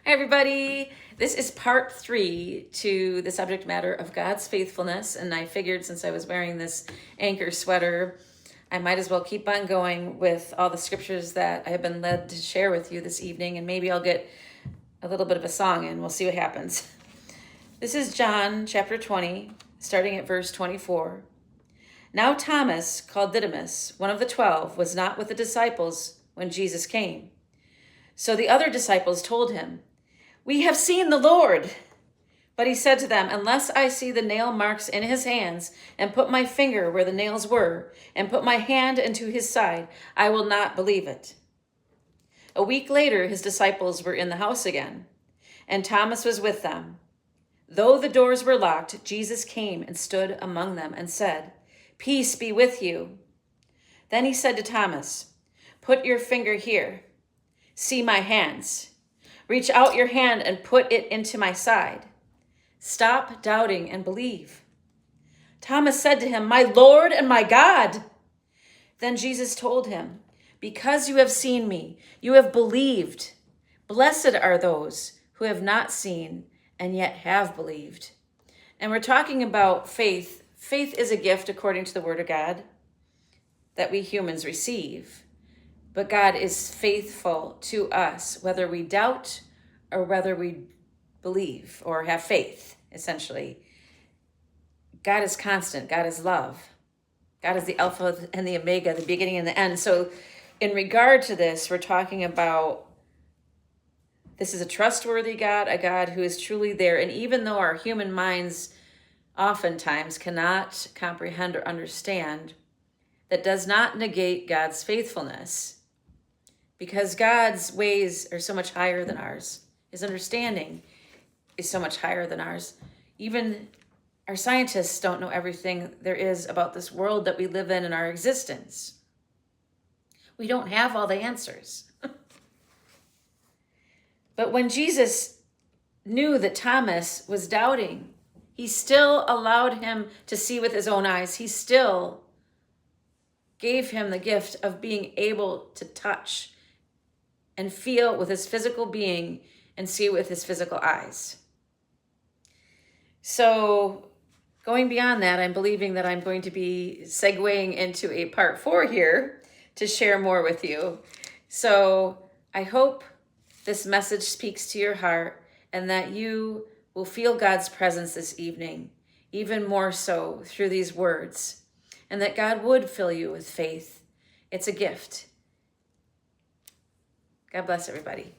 Hi, everybody. This is part 3 to the subject matter of God's faithfulness. And I figured since I was wearing this anchor sweater, I might as well keep on going with all the scriptures that I have been led to share with you this evening. And maybe I'll get a little bit of a song in. We'll see what happens. This is John chapter 20, starting at verse 24. Now Thomas, called Didymus, one of the 12, was not with the disciples when Jesus came. So the other disciples told him, "We have seen the Lord." But he said to them, "Unless I see the nail marks in his hands, and put my finger where the nails were, and put my hand into his side, I will not believe it." A week later, his disciples were in the house again, and Thomas was with them. Though the doors were locked, Jesus came and stood among them and said, "Peace be with you." Then he said to Thomas, "Put your finger here. See my hands. Reach out your hand and put it into my side. Stop doubting and believe." Thomas said to him, "My Lord and my God." Then Jesus told him, "Because you have seen me, you have believed. Blessed are those who have not seen and yet have believed." And we're talking about faith. Faith is a gift according to the Word of God that we humans receive. But God is faithful to us, whether we doubt or whether we believe or have faith, essentially. God is constant. God is love. God is the Alpha and the Omega, the beginning and the end. So in regard to this, we're talking about this is a trustworthy God, a God who is truly there. And even though our human minds oftentimes cannot comprehend or understand, that does not negate God's faithfulness, because God's ways are so much higher than ours. His understanding is so much higher than ours. Even our scientists don't know everything there is about this world that we live in and our existence. We don't have all the answers. But when Jesus knew that Thomas was doubting, he still allowed him to see with his own eyes. He still gave him the gift of being able to touch and feel with his physical being and see with his physical eyes. So going beyond that, I'm believing that I'm going to be segueing into a part 4 here to share more with you. So I hope this message speaks to your heart and that you will feel God's presence this evening, even more so through these words, and that God would fill you with faith. It's a gift. God bless everybody.